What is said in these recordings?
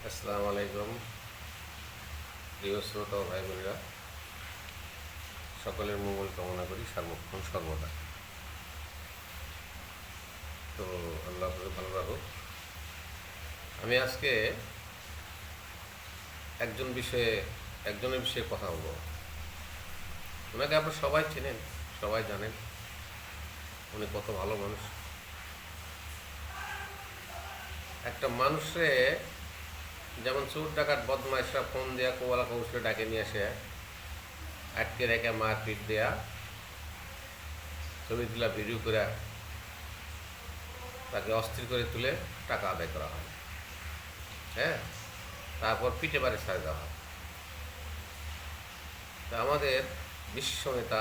আসসালামু আলাইকুম প্রিয় শ্রোতা ও ভাই বোনেরা, সকলের মঙ্গল কামনা করি সার্বক্ষণ সর্বদা। তো আল্লাহ আপনাকে ভালো রাখুক। আমি আজকে একজনের বিষয়ে কথা বলবো। ওনাকে আপনারা সবাই চেনেন, সবাই জানেন উনি কত ভালো মানুষ। একটা মানুষে যেমন চোর ডাকাত বদমাইশরা ফোন দেয়া কোয়ালা কৌশলে ডাকে নিয়ে আসে, আটকে রেখে মারপিট দেয়া, ছবি তোলা ভিডিও করে তাকে অস্থির করে তুলে টাকা আদায় করা হয়। হ্যাঁ, তারপর পিঠে বাড়ি ছাড়ে দেওয়া হয়। তা আমাদের বিশ্ব নেতা,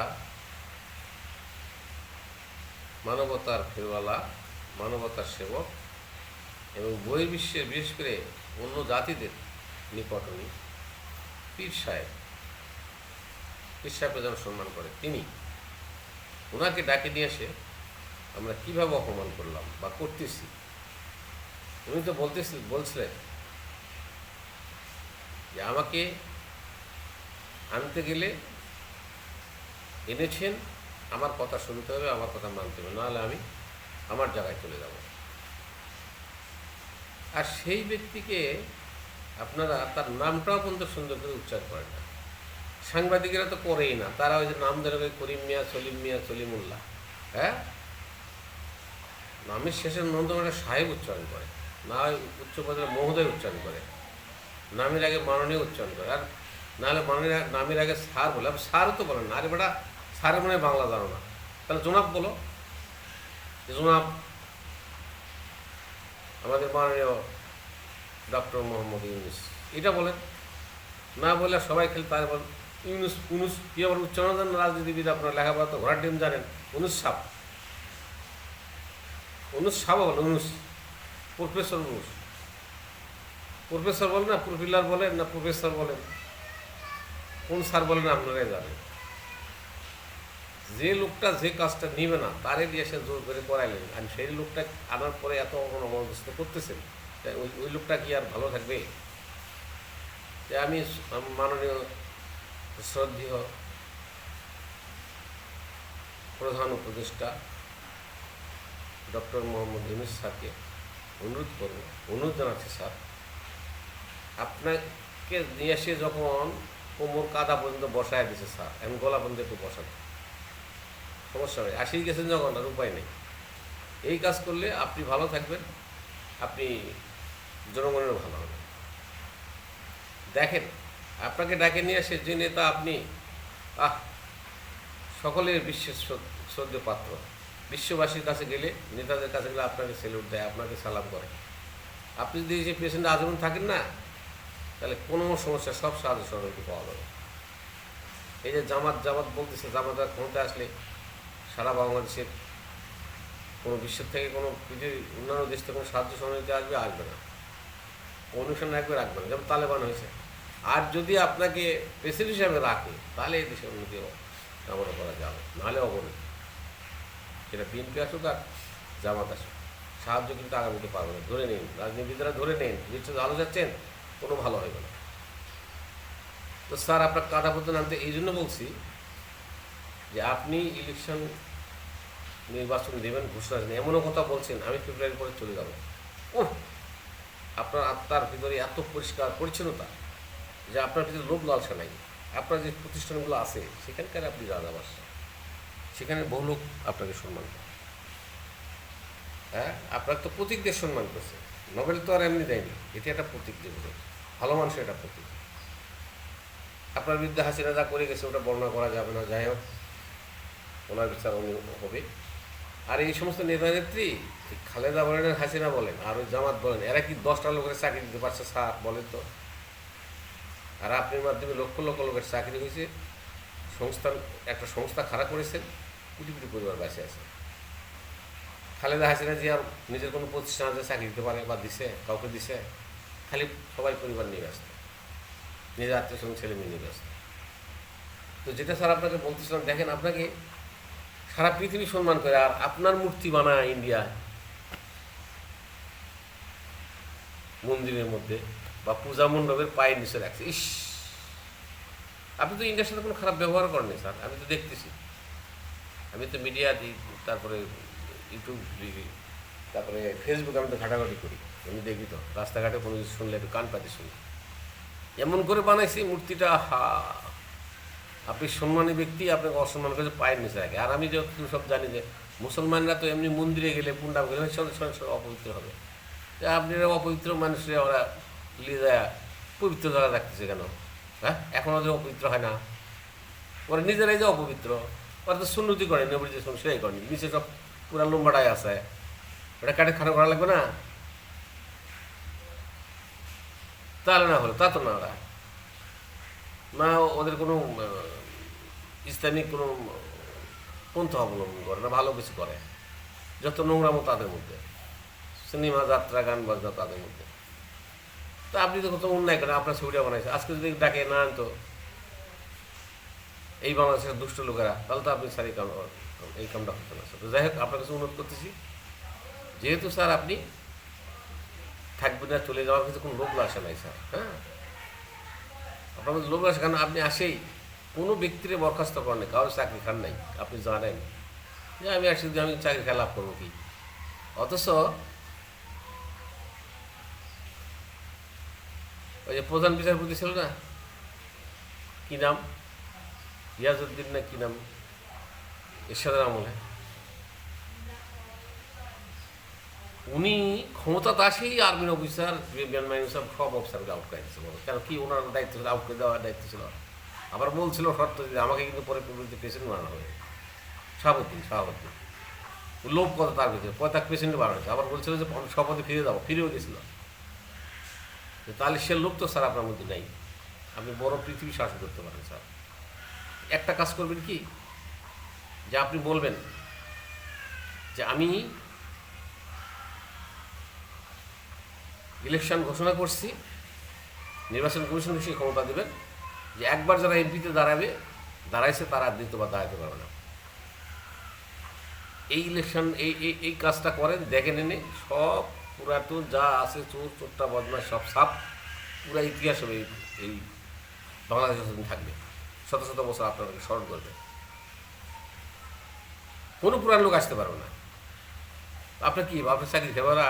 মানবতার ফেরওয়ালা, মানবতার সেবক এবং বহির্বিশ্বের বিশেষ করে অন্য জাতিদের নিকট উনি পীর সাহেবকে যেন সম্মান করে, ওনাকে ডাকে নিয়ে এসে আমরা কীভাবে অপমান করলাম বা করতেছি। উনি তো বলছিলেন যে আমাকে আনতে গেলে এনেছেন, আমার কথা শুনতে হবে, আমার কথা মানতে হবে, নাহলে আমি আমার জায়গায় চলে যাব। আর সেই ব্যক্তিকে আপনারা তার নামটাও পর্যন্ত সুন্দর করে উচ্চার করেন না। সাংবাদিকেরা তো করেই না, তারা ওই যে নাম ধরে করিম মিয়া, সলিমুল্লাহ, হ্যাঁ, নামের শেষের নন্দমাটা সাহেব উচ্চারণ করে, না হয় উচ্চ পদের মহোদয় উচ্চারণ করে, নামের আগে মাননীয় উচ্চারণ করে, আর নাহলে নামের আগে স্যার বলে। স্যারও তো বলেন না, আরে বেটা স্যারের মনে বাংলা জানো না, তাহলে জোনাব বলো, জোনাব আমাদের মাননীয় ডক্টর মোহাম্মদ ইউনুস, এটা বলেন। না বলে সবাই খেলে তাই বলেন ইউনুস কি আবার উচ্চারণ জানেন? রাজনীতিবিদ আপনার লেখাপড়া তো ঘোড়ার ডিম জানেন। অনুজ সাপ বলেন, প্রফেসর বলেন না, প্রফিলার বলেন না, প্রফেসর বলেন, কোন স্যার বলেন আপনারাই জানেন। যে লোকটা যে কাজটা নিবে না তারে দিয়ে সে জোর করে করাইলেন, আর সেই লোকটা আনার পরে এত অবস্থা করতেছেন, ওই লোকটা কি আর ভালো থাকবে? যে আমি মাননীয় শ্রদ্ধেয় প্রধান উপদেষ্টা ডক্টর মোহাম্মদ ইউনুস স্যারকে অনুরোধ জানাচ্ছি, স্যার আপনাকে নিয়ে এসে যখন কোমর কাদা পর্যন্ত বসায় দিচ্ছে, স্যার এখন গলা পর্যন্ত একটু বসান, সমস্যা নেই, আসেই গেছেন যখন আর উপায় নেই। এই কাজ করলে আপনি ভালো থাকবেন, আপনি জনগণেরও ভালো হবে। দেখেন, আপনাকে ডাকে নিয়ে আসে যে নেতা, আপনি সকলের বিশ্বের শ্রদ্ধেয় পাত্র। বিশ্ববাসীর কাছে গেলে, নেতাদের কাছে গেলে আপনাকে স্যালুট দেয়, আপনাকে সালাম করে। আপনি যদি যে পেশেন্ট আজীবন থাকেন না, তাহলে কোনো সমস্যা সব সাহায্য সহযোগিতা পাওয়া যাবে। এই যে জামাত বলতেছে, জামাতের ক্ষমতা আসলে সারা বাংলাদেশের কোনো বিশ্বের থেকে কোনো পৃথিবীর অন্যান্য দেশ থেকে কোনো সাহায্য সহযোগিতা আসবে না, অনুষ্ঠান রাখবে না, যেমন তালেবান হয়েছে। আর যদি আপনাকে প্রেসিডেন্ট হিসাবে রাখে, তাহলে এই দেশের উন্নতি কামনা করা যাবে, নাহলে অবনতি। সেটা বিএনপি আসুক আর জামাত আসুক, সাহায্য কিন্তু আগামীতে পারবে না। ধরে নিন, রাজনীতিবিদরা ধরে নিন, বিশ্ব ভালো যাচ্ছেন, কোনো ভালো হবে না। তো স্যার, আপনার কাটা পড়তে নামতে এই জন্য বলছি যে আপনি ইলেকশন নির্বাচন দেবেন, ঘোষণা দেন, এমনও কথা বলছেন আমি ফেব্রুয়ারির পরে চলে যাব। আপনার আত্মার ভিতরে এত পরিষ্কার পরিচ্ছন্নতা যে আপনার ভিতরে লোভ লালসা নাই। আপনার যে প্রতিষ্ঠানগুলো আছে সেখানকার আপনি রাজাবাস, সেখানে বহু লোক আপনাকে সম্মান করে। হ্যাঁ, আপনার তো প্রতীক দিয়ে সম্মান করছে, নোবেল তো আর এমনি দেয়নি, এটি একটা প্রতীক, যেগুলো ভালো মানুষের একটা প্রতীক। আপনার বিরুদ্ধে হাসিনা যা করে গেছে ওটা বর্ণনা করা যাবে না, যাই হোক ওনার বিচার হবে। আর এই সমস্ত নেতা নেত্রী, খালেদা বলেন, হাসিনা বলেন, আর ওই জামাত বলেন, এরা কি 10টা লোকের চাকরি দিতে পারছে স্যার বলেন তো? আর আপনার মাধ্যমে লক্ষ লক্ষ লোকের চাকরি হয়েছে, একটা সংস্থা খারাপ করেছেন, কোটি কোটি পরিবার বাঁচে আছে। খালেদা হাসিনা যে আর নিজের কোনো প্রতিষ্ঠান আছে চাকরি দিতে পারে বা দিছে, কাউকে দিছে? খালি সবাই পরিবার নিয়ে ব্যস্ত, নিজের আত্মীয় স্বজন ছেলে মেয়ে নিয়ে ব্যস্ত। তো যেটা স্যার আপনাকে বলতেছিলাম, দেখেন আপনাকে সারা পৃথিবী সম্মান করে, আর আপনার মূর্তি বানায় ইন্ডিয়ায় মন্দিরের মধ্যে, বা পূজা মণ্ডপের পায়ের নিচে রাখছে। ইস, আপনি তো ইন্ডিয়ার সাথে কোনো খারাপ ব্যবহার করেননি স্যার, আমি তো দেখতেছি। আমি তো মিডিয়া দিই, তারপরে ইউটিউব দিই, তারপরে ফেসবুকে আমি তো ঘাটাঘাটি করি, আমি দেখি তো রাস্তাঘাটে কোনো কিছু শুনলে একটু কান পাতি শুনি। এমন করে বানাইছি মূর্তিটা, হা, আপনি সম্মানী ব্যক্তি আপনাকে অসম্মান করে পায়ের নিচে রাখে। আর আমি যতটুকু সব জানি যে মুসলমানরা তো এমনি মন্দিরে গেলে পুন্ডাম গেলে সঙ্গে সঙ্গে অপবিত্র হবে। আপনারা অপবিত্র মানুষরা ওরা লিয়ে যায় পবিত্র জায়গা রাখতেছে কেন? হ্যাঁ, এখন ওদের অপবিত্র হয় না? ওরা নিজেরাই যে অপবিত্র, ওরা তো সুন্নতি করেনি, নবীর যে সেটাই করেনি, নিচে সব পুরা লম্বাটাই আছে, ওটা কাটে খারাপ করা লাগবে না? তাহলে না হলো তা তো না, ওরা না ওদের কোনো ইসলামিক কোনো পন্থা অবলম্বন করে না, ভালো কিছু করে, যত নোংরামো তাদের মধ্যে, সিনেমা, যাত্রা, গান বাজনা তাদের মধ্যে। তো আপনি তো কত অন্যায় করেন, আপনার ছবিটা বানাইছে, আজকে যদি ডাকে না আনতো এই বাংলাদেশের দুষ্ট লোকেরা, তাহলে তো আপনি স্যার এই কামটা হতো না। তো যাই হোক, আপনার কাছে অনুরোধ করতেছি, যেহেতু স্যার আপনি থাকবেন না, চলে যাওয়ার কিছু কোনো লোক আসে নাই স্যার। হ্যাঁ, আপনার মধ্যে লোক আসে, কারণ আপনি আসেই কোনো ব্যক্তির বরখাস্ত করেন নাই, কারোর চাকরি খান নাই। আপনি জানেন যে আমি আসছি, আমি চাকরি খেয়ে লাভ করবো কি? অথচ ওই যে প্রধান বিচারপতি ছিল না, কী নাম, ইয়াজউদ্দিন না কী নাম, এরশাদের আমলে, উনি ক্ষমতাতে আসেই আর্মির অফিসার, সব অফিসারকে আউট করে দিচ্ছে। কেন কি ওনার দায়িত্ব ছিল, আউট করে দেওয়ার দায়িত্ব ছিল। আবার বলছিল শর্ত দিতে, আমাকে কিন্তু পরে প্রেসিডেন্ট বানানো হবে, শাহাবুদ্দিন। লোভ কত তার ভিতরে, পরে তাকে প্রেসিডেন্ট বানানো হয়েছে। আবার বলছিল যে শপথে ফিরে যাবো, ফিরেও গেছিল। তাহলে সে লোক তো স্যার আপনার মধ্যে নেই, আপনি বড় পৃথিবী শাসন করতে পারেন স্যার। একটা কাজ করবেন কি, যে আপনি বলবেন যে আমি ইলেকশন ঘোষণা করছি, নির্বাচন কমিশনকে সেই ক্ষমতা দেবেন যে একবার যারা এমপিতে দাঁড়াইছে তারা দ্বিতীয়বার দাঁড়াতে পারবে না। এই ইলেকশন এই কাজটা করেন, দেখেন এনে সব পুরাতন যা আছে, চোর চোরটা বদমাশ সব সাপ, পুরা ইতিহাস হবে এই বাংলাদেশ থাকবে, শত শত বছর আপনাদেরকে স্মরণ করবে, কোনো পুরান লোক আসতে পারবে না। আপনার কি আপনার চাকরি খেবারা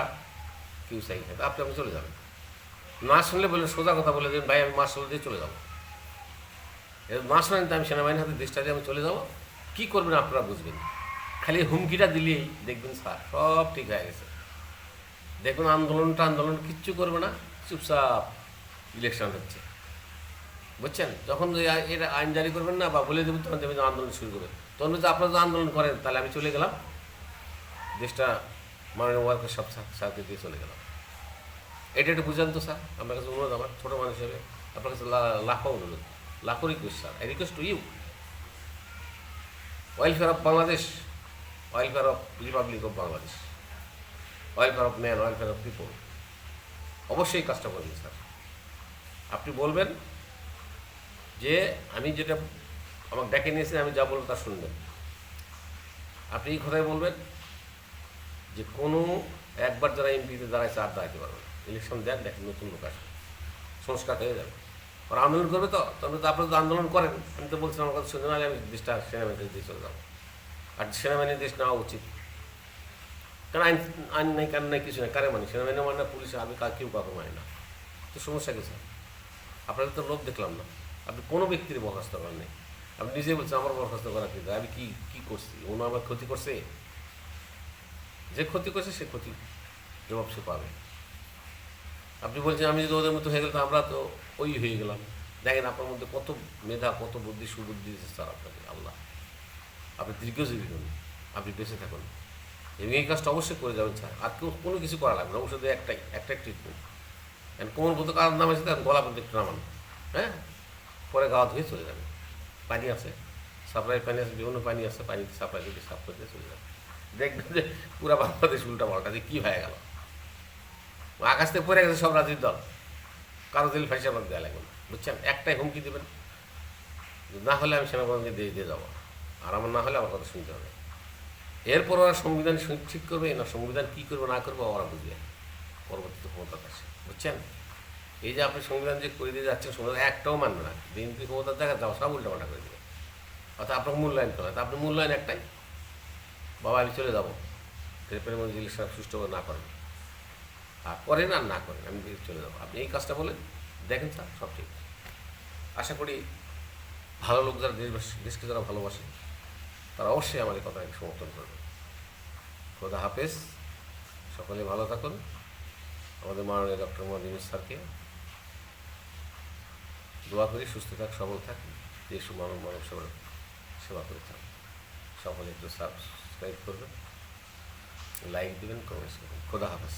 কেউ চাকরি খেতে, আপনি চলে যাবেন। না শুনলে বললেন, সোজা কথা বলে দেবেন, ভাই আমি মার্শাল দিয়ে চলে যাবো। না শোনেন তো আমি সেনাবাহিনীর হাতে দেশটা দিয়ে আমি চলে যাবো। কী করবেন আপনারা বুঝবেন, খালি হুমকিটা দিলেই দেখবেন স্যার সব ঠিক হয়ে গেছে। দেখবেন আন্দোলন কিচ্ছু করবে না, চুপচাপ ইলেকশন হচ্ছে, বুঝছেন? যখন এটা আইন জারি করবেন না বা বলে দেবেন, তখন দেখবেন আন্দোলন শুরু করবে। তখন যদি আপনারা যদি আন্দোলন করেন, তাহলে আমি চলে গেলাম, দেশটা মাননীয় ওয়ার্কের সব সাথে দিয়ে চলে গেলাম। এটা একটু বুঝান তো স্যার, আপনার কাছে অনুরোধ, আমার ছোটো মানুষ হিসেবে আপনার কাছে লাখো অনুরোধ, লাখো request sir, I request to you. Welfare of Bangladesh, welfare of republic of Bangladesh, welfare of man, welfare of people, অবশ্যই কাজটা করবেন স্যার। আপনি বলবেন যে আমি যেটা আমাকে ডেকে নিয়েছেন, আমি যা বলবো তা শুনবেন। আপনি এই কথাই বলবেন যে কোনো একবার যারা এমপিতে দাঁড়াইছে আর দাঁড়াইতে পারবে না, ইলেকশন দেন, দেখেন নতুন লোক আসবে, সংস্কার হয়ে যাবে। আর আন্দোলন করবে তো, তবে তো আপনারা তো আন্দোলন করেন, আমি তো বলছিলাম আমার কথা শুনে নাহলে আমি দেশটা সেনাবাহিনীর দিয়ে চলে যাবো। আর সেনাবাহিনীর দেশ নেওয়া উচিত, কারণ আইন নেই, কারণ নেই, কিছু নেই, কারে মানে সেনাবাহিনী মানে না, পুলিশ, আমি কেউ কাউকে মানে না, তো সমস্যা কি স্যার? আপনাদের তো লোক দেখলাম না, আপনি কোনো ব্যক্তির বরখাস্ত করেন নেই, আপনি নিজে বলছেন আমার বরখাস্ত করা কিন্তু আমি কী করছি? অন্য আমার ক্ষতি করছে, যে ক্ষতি করছে সে ক্ষতি জবাব সে পাবে। আপনি বলছেন আমি যদি ওদের মতো হয়ে গেলে তো আমরা তো ওই হয়ে গেলাম। দেখেন আপনার মধ্যে কত মেধা, কত বুদ্ধি, সুবুদ্ধি দিয়েছে স্যার আপনাকে আল্লাহ। আপনি দীর্ঘজীবী হন, আপনি বেঁচে থাকুন, এবং এই কাজটা অবশ্যই করে যাবেন স্যার। আর কেউ কোনো কিছু করা লাগবে না, ওষুধে একটাই ট্রিটমেন্ট। এখন কোমর মতো কাজ নামাইছে, তখন গলা পর্যন্ত একটু নামান, হ্যাঁ, পরে গাওয়া ধুয়ে চলে যাবে। পানি আছে, সাপ্লাই পানি আছে, বিভিন্ন পানি আছে, পানিতে সাপ্লাই দিয়ে সাফ করে দিয়ে চলে যাবে। দেখবেন যে পুরা বাংলাদেশ উল্টা পাল্টা যে কী হয়ে গেল, আকাশ থেকে পড়ে গেছে সব রাজনীতির দল, কারো দিল ফাঁসি আপনাকে দেওয়া লাগবে না, বুঝছেন? একটাই হুমকি দেবেন, না হলে আমি সেনাবাহিনীকে দিয়ে যাবো, আর আমার না হলে আমার কথা শুনতে হবে। এরপর ওরা সংবিধান ঠিক করবে না, সংবিধান কী করবে না করবে ওরা বুঝবে পরবর্তীতে ক্ষমতার কাছে, বুঝছেন? এই যে আপনি সংবিধান যে করে দিয়ে যাচ্ছেন, সংবিধান একটাও মানবে না। বিএনপি ক্ষমতার জায়গায় যাও সব উল্টাপাল্টা করে দেবে, অর্থাৎ আপনাকে মূল্যায়ন করা, তা আপনি মূল্যায়ন একটাই, বাবা আমি চলে যাবো, এরপরে মধ্যে ইলেকশন সুষ্ঠুভাবে না করেন, আর করেন আর না করেন আমি চলে যাবো, আপনি এই কাজটা বলেন, দেখেন স্যার সব ঠিক। আশা করি ভালো লোক যারা দেশকে যারা ভালোবাসে তারা অবশ্যই আমার এই কথাকে সমর্থন করবে। খোদা হাফেজ, সকলে ভালো থাকুন। আমাদের মাননীয় ডক্টর মোহাম্মদ ইউনূস স্যারকে দোয়া করি সুস্থ থাক, সবল থাক, দেশ মানব সেবা করে থাক। সকলে একটু সাবস্ক্রাইব করবেন, লাইক দেবেন, কমেন্টস করবেন। খোদা হাফেজ।